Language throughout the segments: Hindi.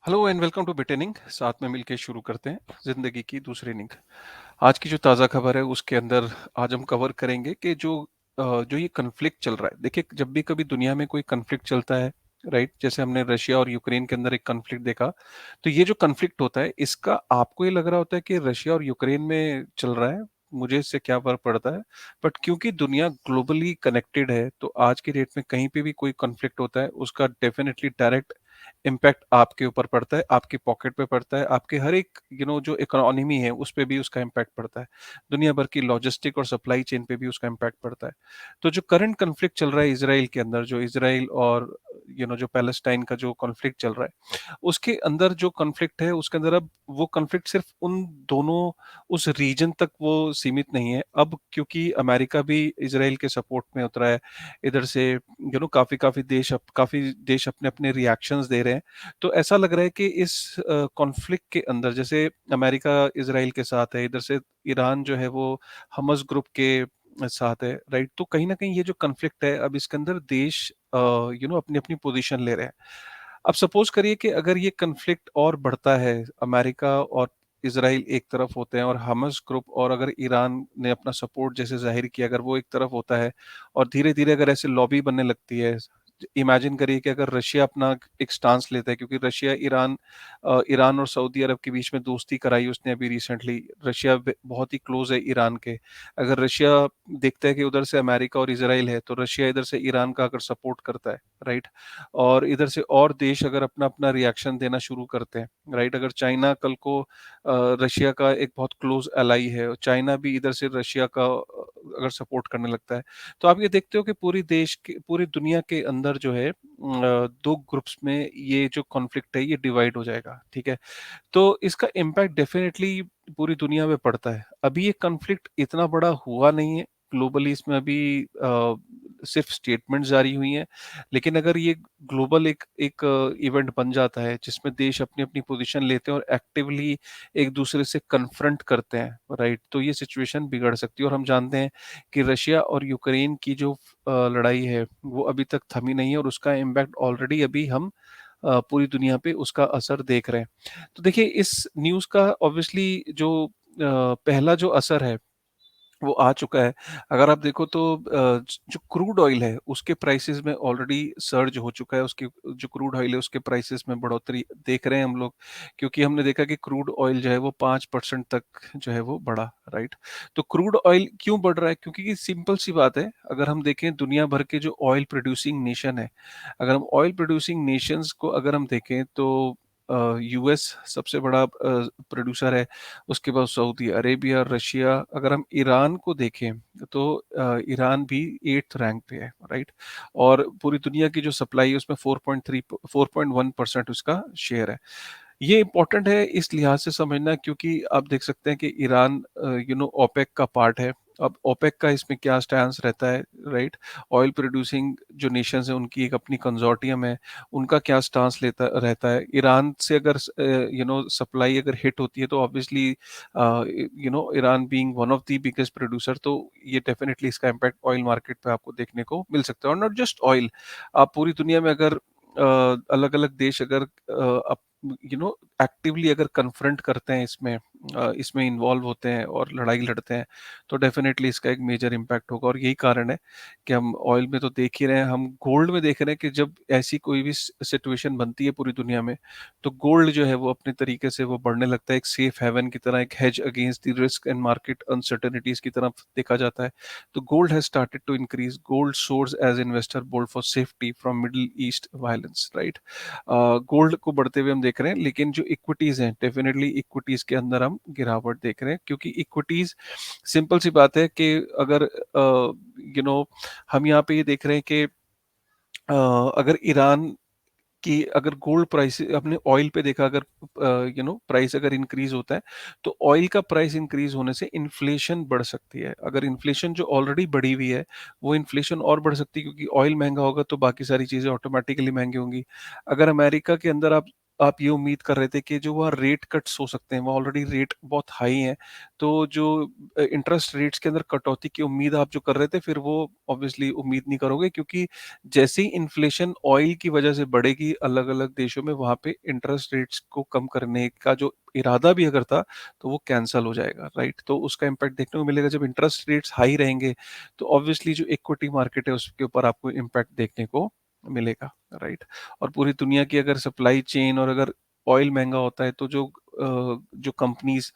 हेलो एंड वेलकम टू बिटेनिंग। साथ में मिलके शुरू करते हैं जिंदगी की दूसरी इनिंग। आज की जो ताज़ा खबर है उसके अंदर आज हम कवर करेंगे कि जो ये कन्फ्लिक्ट चल रहा है। देखिए, जब भी कभी दुनिया में कोई कन्फ्लिक्ट चलता है, राइट, जैसे हमने रशिया और यूक्रेन के अंदर एक कन्फ्लिक्ट देखा, तो ये जो कन्फ्लिक्ट होता है इसका आपको ये लग रहा होता है कि रशिया और यूक्रेन में चल रहा है, मुझे इससे क्या फर्क पड़ता है। बट क्योंकि दुनिया ग्लोबली कनेक्टेड है, तो आज की डेट में कहीं पे भी कोई कन्फ्लिक्ट होता है उसका डेफिनेटली डायरेक्ट इम्पैक्ट आपके ऊपर पड़ता है, आपकी पॉकेट पे पड़ता है, आपके हर एक जो इकोनॉमी है उस पे भी उसका इम्पैक्ट पड़ता है। दुनिया भर की लॉजिस्टिक और सप्लाई चेन पे भी उसका इम्पैक्ट पड़ता है। तो जो करंट कॉन्फ्लिक्ट चल रहा है इज़राइल के अंदर, जो इज़राइल और जो पैलेस्टाइन का जो कॉन्फ्लिक्ट चल रहा है, उसके अंदर जो कॉन्फ्लिक्ट है उसके अंदर अब वो कॉन्फ्लिक्ट सिर्फ उन दोनों उस रीजन तक वो सीमित नहीं है। अब क्योंकि अमेरिका भी इज़राइल के सपोर्ट में उतरा है, इधर से काफ़ी देश अपने-अपने रिएक्शंस दे रहे हैं। तो ऐसा लग रहा है कि इस कॉन्फ्लिक्ट के अंदर जैसे अमेरिका इज़राइल के साथ है, इधर से ईरान जो है वो हमास ग्रुप के साथ है, राइट? तो कहीं न कहीं ये जो कॉन्फ्लिक्ट है अब इसके अंदर देश अपनी-अपनी पोज़ीशन ले रहे हैं। अब सपोज़ करिए कि अगर ये कॉन्फ्लिक्ट और बढ़ता है, अमेरिका और इज़राइल एक तरफ होते हैं और हमास ग्रुप और अगर ईरान ने अपना सपोर्ट जैसे ज़ाहिर किया, अगर वो एक तरफ होता है और धीरे-धीरे अगर ऐसे लॉबी बनने लगती है, इमेजिन करिए कि अगर रशिया अपना एक स्टांस लेता है, क्योंकि ईरान और सऊदी अरब के बीच में दोस्ती कराई उसने अभी रिसेंटली। रशिया बहुत ही क्लोज है ईरान के। अगर रशिया देखता है कि उधर से अमेरिका और इजराइल है, तो रशिया इधर से ईरान का अगर सपोर्ट करता है, राइट, और इधर से और देश अगर अपना अपना रिएक्शन देना शुरू करते हैं, राइट, अगर चाइना कल को रशिया का एक बहुत क्लोज एलाई है और चाइना भी इधर से रशिया का अगर सपोर्ट करने लगता है, तो आप ये देखते हो कि पूरी दुनिया के अंदर जो है 2 ग्रुप्स में ये जो कॉन्फ्लिक्ट है ये डिवाइड हो जाएगा, ठीक है? तो इसका इम्पैक्ट डेफ़िनेटली पूरी दुनिया में पड़ता है। अभी ये कॉन्फ्लिक्ट इतना बड़ा हुआ नहीं है, ग्लोबली इसमें अभी सिर्फ़ स्टेटमेंट्स जारी हुई हैं। लेकिन अगर ये ग्लोबल एक एक इवेंट बन जाता है जिसमें देश अपनी-अपनी पोज़ीशन लेते हैं और एक्टिवली एक-दूसरे से कन्फ्रंट करते हैं, राइट? तो ये सिचुएशन बिगड़ सकती है और हम जानते हैं कि रशिया और यूक्रेन की जो लड़ाई है, वो अभी तक थमी नहीं है और उसका इम्पैक्ट ऑलरेडी अभी हम पूरी दुनिया पे उसका असर देख रहे हैं। तो देखिए, इस न्यूज़ का ऑब्वियसली जो पहला जो असर है वो आ चुका है। अगर आप देखो तो जो क्रूड ऑयल है उसके प्राइसेज़ में ऑलरेडी सर्ज हो चुका है। उसकी जो क्रूड ऑयल है उसके प्राइसेज़ में बढ़ोतरी देख रहे हैं हम लोग, क्योंकि हमने देखा कि क्रूड ऑयल जो है वो 5% तक जो है वो बढ़ा, राइट? तो क्रूड ऑयल क्यों बढ़ रहा है? क्योंकि ये सिंपल सी बात है, अगर हम देखें दुनिया भर के जो ऑयल प्रोड्यूसिंग नेशन है, अगर हम ऑयल प्रोड्यूसिंग नेशंस को अगर हम देखें तो यूएस सबसे बड़ा प्रोड्यूसर है, उसके बाद सऊदी अरेबिया, रशिया। अगर हम ईरान को देखें तो ईरान भी 8th रैंक पे है, राइट? और पूरी दुनिया की जो सप्लाई है उसमें 4.1% उसका शेयर है। ये इम्पोर्टेंट है इस लिहाज से समझना, क्योंकि आप देख सकते हैं कि ईरान ओपेक का पार्ट है। अब ओपेक का इसमें क्या स्टैंस रहता है, राइट? ऑयल प्रोड्यूसिंग जो नेशंस हैं उनकी एक अपनी कंसोर्टियम है, उनका क्या स्टांस लेता रहता है? ईरान से अगर सप्लाई अगर हिट होती है तो obviously Iran being one of the biggest producer, तो ये डेफिनिटली इसका इम्पैक्ट ऑयल मार्केट पे आपको देखने को मिल सकता है। और नॉट जस्ट ऑयल, आप पूरी दुनिया में अगर अलग-अलग देश अगर अप एक्टिवली अगर कन्फ्रंट करते हैं इसमें इन्वॉल्व होते हैं और लड़ाई लड़ते हैं, तो डेफिनेटली इसका एक मेजर इम्पैक्ट होगा। और यही कारण है कि हम ऑयल में तो देख ही रहे हैं, हम गोल्ड में देख रहे हैं कि जब ऐसी कोई भी सिचुएशन बनती है पूरी दुनिया में, तो गोल्ड जो है वो अपने तरीके से वो बढ़ने लगता है, एक सेफ हेवन की तरह, एक hedge against the risk and market uncertainties की तरफ देखा जाता है। तो gold has started to increase, gold soars as investor bolt for safety from Middle East violence, right? Gold को बढ़ते हुए हम देख रहे हैं, लेकिन जो इक्विटीज हैं, डेफिनेटली इक्विटीज के अंदर हम गिरावट देख रहे हैं, क्योंकि इक्विटीज, सिंपल सी बात है कि अगर यू नो हम यहाँ पे ये देख रहे हैं कि अगर ईरान कि अगर गोल्ड प्राइस आपने ऑयल पे देखा, अगर प्राइस अगर इंक्रीज होता है, तो ऑयल का प्राइस इंक्रीज होने से इन्फ्लेशन बढ़ सकती है। अगर इन्फ्लेशन जो ऑलरेडी बढ़ी हुई है वो इन्फ्लेशन और बढ़ सकती है, क्योंकि ऑयल महंगा होगा तो बाकी सारी चीजें ऑटोमेटिकली महंगी होंगी। अगर अमेरिका के अंदर आप आप ये उम्मीद कर रहे थे कि जो वहाँ रेट कट्स हो सकते हैं, वहाँ ऑलरेडी रेट बहुत हाई हैं, तो जो इंटरेस्ट रेट्स के अंदर कटौती की उम्मीद आप जो कर रहे थे, फिर वो ऑब्वियसली उम्मीद नहीं करोगे, क्योंकि जैसे ही इन्फ्लेशन ऑयल की वजह से बढ़ेगी अलग-अलग देशों में, वहाँ पे इंटरेस्ट रेट्स को कम करने का जो इरादा भी अगर था, तो वो कैंसल हो जाएगा, राइट? तो उसका इम्पैक्ट देखने को मिलेगा। जब इंटरेस्ट रेट्स हाई रहेंगे, तो ऑब्वियसली जो इक्विटी मार्केट है, उसके ऊपर आपको इम्पैक्ट देखने को मिलेगा, राइट? और पूरी दुनिया की अगर सप्लाई चेन और अगर ऑयल महँगा होता है, तो जो कंपनीज़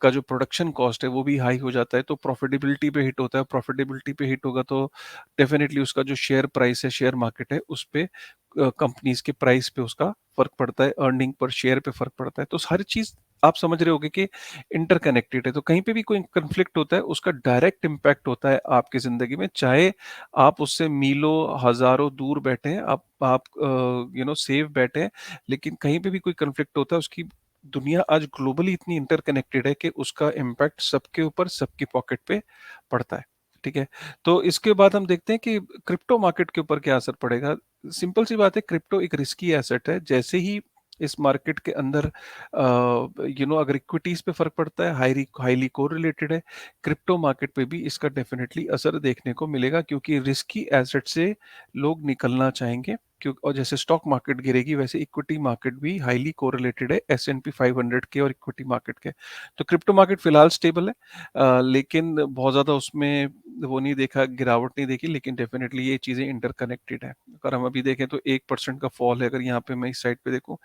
का जो प्रोडक्शन कॉस्ट है वो भी हाई हो जाता है, तो प्रॉफिटेबिलिटी पे हिट होता है। प्रॉफिटेबिलिटी पे हिट होगा तो डेफ़िनिटली उसका जो शेयर प्राइस है, शेयर मार्केट है, उस पे कंपनीज़ के प्राइस पे उसका फ़र्क पड़ता है, अर्निंग पर शेयर पे फ़र्क पड़ता है। तो हर चीज़ आप समझ रहे होंगे कि इंटरकनेक्टेड है, तो कहीं पे भी कोई कॉन्फ्लिक्ट होता है, उसका डायरेक्ट इम्पैक्ट होता है आपकी ज़िंदगी में, चाहे आप उससे मीलों, हज़ारों दूर बैठे हैं, आप सेफ बैठे हैं, लेकिन कहीं पे भी कोई कॉन्फ्लिक्ट होता है, उसकी दुनिया आज ग्लोबली इतनी इंटरकनेक्टेड है कि उसका इम्पैक्ट सबके ऊपर, सबकी पॉकेट पे पड़ता है, ठीक है? तो इसके बाद हम देखते हैं कि क्रिप्टो मार्केट के ऊपर क्या असर पड़ेगा। सिंपल सी बात है, क्रिप्टो एक रिस्की एसेट है। जैसे ही इस मार्केट के अंदर अगर इक्विटीज़ पे फ़र्क पड़ता है, हाईली कोरिलेटेड है, क्रिप्टो मार्केट पे भी इसका डेफ़िनेटली असर देखने को मिलेगा, क्योंकि रिस्की एसेट से लोग निकलना चाहेंगे। और जैसे स्टॉक मार्केट गिरेगी, वैसे इक्विटी मार्केट भी हाईली कोरिलेटेड है एस&पी 500 के और इक्विटी मार्केट के। तो क्रिप्टो मार्केट फिलहाल स्टेबल है, लेकिन बहुत ज़्यादा उसमें वो नहीं देखा, गिरावट नहीं देखी, लेकिन डेफिनेटली ये चीज़ें इंटरकनेक्टेड है। अगर हम अभी देखें तो 1% का फॉल है, अगर यहाँ पे मैं इस साइड पे देखूं,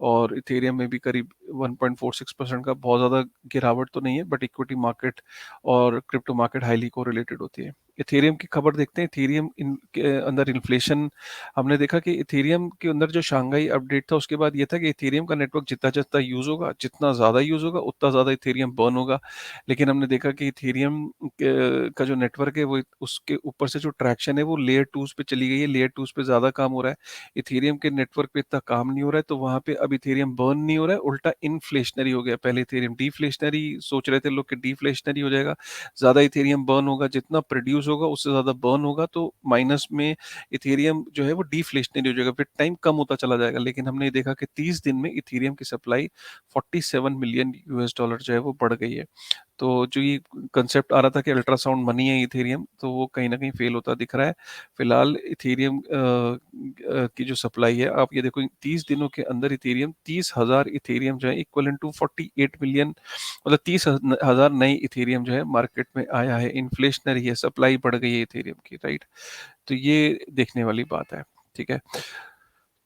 और इथेरियम में भी करीब 1.46% का, बहुत ज़्यादा गिरावट तो नहीं है, बट इक्विटी मार्केट और क्रिप्टो मार्केट हाईली कोरिलेटेड होती है। इथेरियम की खबर देखते हैं। इथेरियम के अंदर इन्फ्लेशन हमने देखा कि इथेरियम के अंदर जो शंघाई अपडेट था, उसके बाद ये था कि इथेरियम का नेटवर्क जितना जितना यूज़ होगा, जितना ज़्यादा यूज़ होगा, उतना ज़्यादा इथेरियम बर्न होगा। लेकिन हमने देखा कि इथेरियम का जो नेटवर्क है, वो उसके ऊपर से जो ट्रैक्शन है, वो लेयर 2s पे चली गई है। लेयर 2s पे ज़्यादा काम हो रहा है। इथेरियम के नेटवर्क पे इतना काम नहीं हो रहा है, तो वहाँ पे अब इथेरियम बर्न नहीं हो रहा है, उल्टा इन्फ्लेशनरी हो गया। पहले इथेरियम डिफ्लेशनरी सोच रहे थे लोग कि डिफ्लेशनरी हो जाएगा, ज़्यादा इथेरियम बर्न होगा, जितना प्रोड्यूस होगा उससे ज़्यादा बर्न होगा, तो माइनस में इथेरियम जो है वो डिफ्लेशनरी हो जाएगा, फिर टाइम कम होता चला जाएगा। लेकिन हमने देखा कि 30 दिन में इथेरियम की सप्लाई 47 मिलियन यूएस डॉलर जो है वो बढ़ गई है। तो जो ये कंसेप्ट आ रहा था कि अल्ट्रासाउंड मनी है इथेरियम, तो वो कहीं न कहीं फेल होता दिख रहा है। फिलहाल इथेरियम की जो सप्लाई है, आप ये देखो 30 दिनों के अंदर इथेरियम 30,000 इथेरियम जो है इक्विवेलेंट टू 48 मिलियन, मतलब 30,000 नए इथेरियम जो है मार्केट में आया है। इन्फ्लेशनरी है, सप्लाई बढ़ गई है इथेरियम की, राइट? तो ये देखने वाली बात है, ठीक है?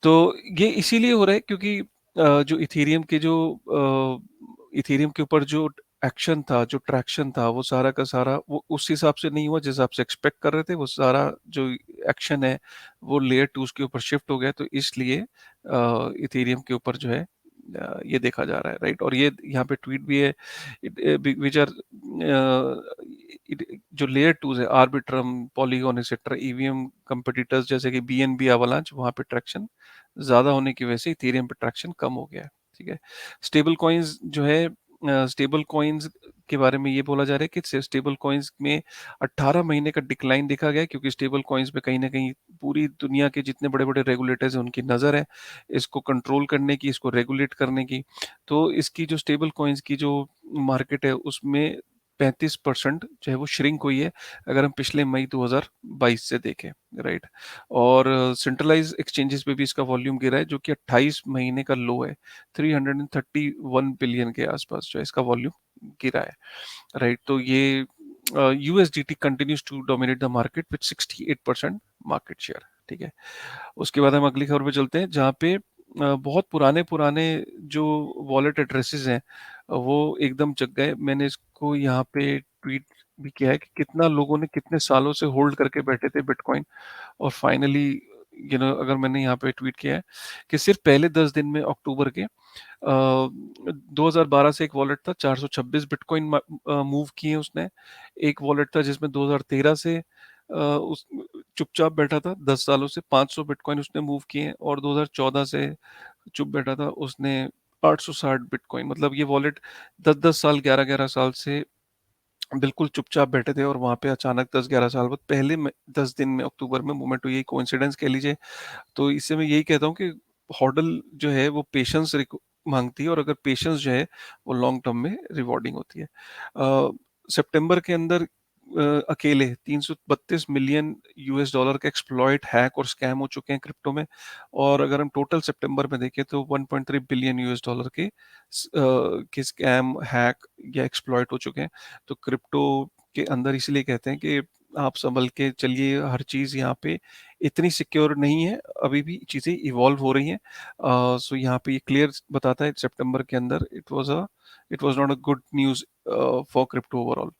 तो ये इसीलिए हो रहा है क्योंकि जो इथेरियम के ऊपर जो एक्शन था, जो ट्रैक्शन था, वो सारा का सारा वो उस हिसाब से नहीं हुआ जिस हिसाब से एक्सपेक्ट कर रहे थे। वो सारा जो एक्शन है, वो लेयर 2 के ऊपर शिफ्ट हो गया, तो इसलिए इथेरियम के ऊपर जो है ये देखा जा रहा है, राइट? और ये यहाँ पे ट्वीट भी है, विच आर जो लेयर 2 है, Arbitrum, polygon etcetera, EVM competitors जैसे कि बीएनबी, एवलांच, वहाँ पे ट्रैक्शन ज़्यादा होने की वजह से इथेरियम पे ट्रैक्शन कम हो गया है, ठीक है? स्टेबल कॉइन्स जो है, स्टेबल कॉइन्स के बारे में ये बोला जा रहा है कि स्टेबल कॉइन्स में 18 महीने का डिक्लाइन देखा गया है, क्योंकि स्टेबल कॉइन्स पे कहीं न कहीं पूरी दुनिया के जितने बड़े-बड़े रेगुलेटर्स हैं, उनकी नज़र है, इसको कंट्रोल करने की, इसको रेगुलेट करने की। तो इसकी जो स्टेबल कॉइन्स की जो मार्केट है, उसमें 35% जो है वो श्रिंक हुई है, अगर हम पिछले मई 2022 से देखें, राइट? और सेंट्रलाइज़ एक्सचेंजेस पे भी इसका वॉल्यूम गिरा है, जो कि 28 महीने का लो है। 331 बिलियन के आसपास जो है इसका वॉल्यूम गिरा है, राइट? तो ये USDT continues to dominate the market with 68% market share, ठीक है? उसके बाद हम अगली खबर पे चलते हैं, जहाँ पे बहुत पुराने-पुराने जो वॉलेट एड्रेसेस हैं, वो एकदम जग गए। मैंने इसको यहाँ पे ट्वीट भी किया है कि कितना लोगों ने कितने सालों से होल्ड करके बैठे थे बिटकॉइन, और फाइनली अगर मैंने यहाँ पे ट्वीट किया है कि सिर्फ पहले 10 दिन में अक्टूबर के 2012 से एक वॉलेट था, 426 बिटकॉइन मूव किए उसने। एक वॉलेट था जिसमें 2013 से उस चुपचाप बैठा था, 10 सालों से 500 बिटकॉइन उसने मूव किए हैं, और 2014 से चुप बैठा था उसने 860 बिटकॉइन। मतलब ये वॉलेट 10-10 साल, 11-11 साल से बिल्कुल चुपचाप बैठे थे, और वहाँ पे अचानक 10-11 साल बाद पहले में 10 दिन में अक्टूबर में मूवमेंट हुई। कोइंसिडेंस कह लीजिए, तो इससे मैं यही कहता हूँ कि हॉर्डल जो है वो पेशेंस मांगती है, और अगर पेशेंस जो है वो लॉन्ग टर्म में रिवॉर्डिंग होती है। सितंबर के अंदर अकेले 332 मिलियन यूएस डॉलर का एक्सप्लॉइट, हैक और स्कैम हो चुके हैं क्रिप्टो में। और अगर हम टोटल सितंबर में देखें तो 1.3 बिलियन यूएस डॉलर के स्कैम, हैक या एक्सप्लॉइट हो चुके हैं। तो क्रिप्टो के अंदर इसलिए कहते हैं कि आप संभल के चलिए, हर चीज़ यहाँ पे इतनी सिक्योर नहीं है, अभी भी चीज़ें इवॉल्व हो रही हैं। सो यहाँ पे ये क्लियर बताता है सितंबर के अंदर it was not a good news for crypto overall.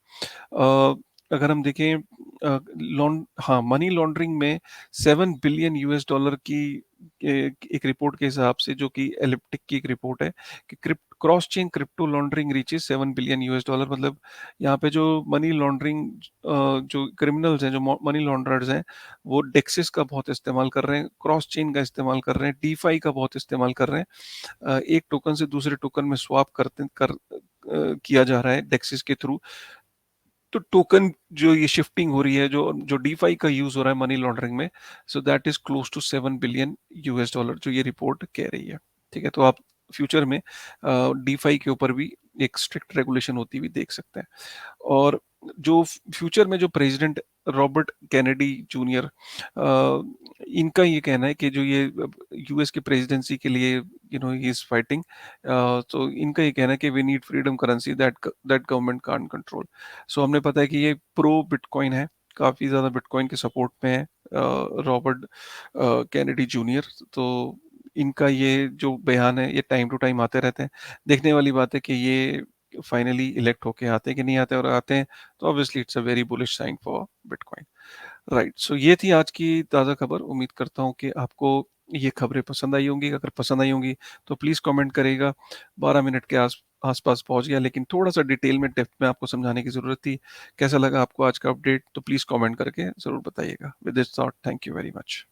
अगर हम देखें हाँ, मनी लॉन्ड्रिंग में 7 बिलियन यूएस डॉलर की एक रिपोर्ट के हिसाब से, जो कि एलिप्टिक की एक रिपोर्ट है, कि cross chain crypto laundering reaches 7 billion US dollar. मतलब यहाँ पे जो मनी लॉन्ड्रिंग, जो क्रिमिनल्स हैं, जो मनी लॉन्ड्रर्स हैं, वो डेक्सिस का बहुत इस्तेमाल कर रहे हैं, क्रॉस चेन का इस्तेमाल कर रहे हैं, डीफाई का बहुत इस्तेमाल कर रहे हैं। एक टोकन से दूसरे टोकन में स्वाप किया जा रहा है डेक्सिस के थ्रू। तो टोकन जो ये शिफ्टिंग हो रही है, जो जो डीफाई का यूज हो रहा है मनी लॉन्ड्रिंग में, so that is close to 7 billion US dollar, जो ये रिपोर्ट कह रही है। ठीक है, तो आप फ्यूचर में डीफाई के ऊपर भी एक स्ट्रिक्ट रेगुलेशन होती हुई देख सकते हैं। और जो फ्यूचर में जो प्रेसिडेंट रॉबर्ट कैनेडी जूनियर, इनका ये कहना है कि जो ये यूएस की प्रेसिडेंसी के लिए ही इज फाइटिंग। तो इनका ये कहना है कि we need freedom currency that that government can't control. So हमने पता है कि ये प्रो बिटकॉइन है, काफ़ी ज़्यादा बिटकॉइन के सपोर्ट में है रॉबर्ट कैनेडी जूनियर। तो इनका ये जो बयान है, ये टाइम टू टाइम आते रहते हैं। देखने वाली बात है कि ये फाइनली इलेक्ट होके आते हैं कि नहीं आते, और आते हैं तो obviously it's a very bullish sign for Bitcoin. Right, so ये थी आज की ताज़ा खबर। उम्मीद करता हूँ कि आपको ये खबरें पसंद आई होंगी। अगर पसंद आई होंगी तो प्लीज़ कमेंट करिएगा। 12 मिनट के आसपास पहुंच गया, लेकिन थोड़ा-सा डिटेल में, डेप्थ में आपको समझाने की ज़रूरत थी। कैसा लगा आपको आज का अपडेट? तो प्लीज़ कमेंट करके ज़रूर बताइएगा। With this thought, thank you very much.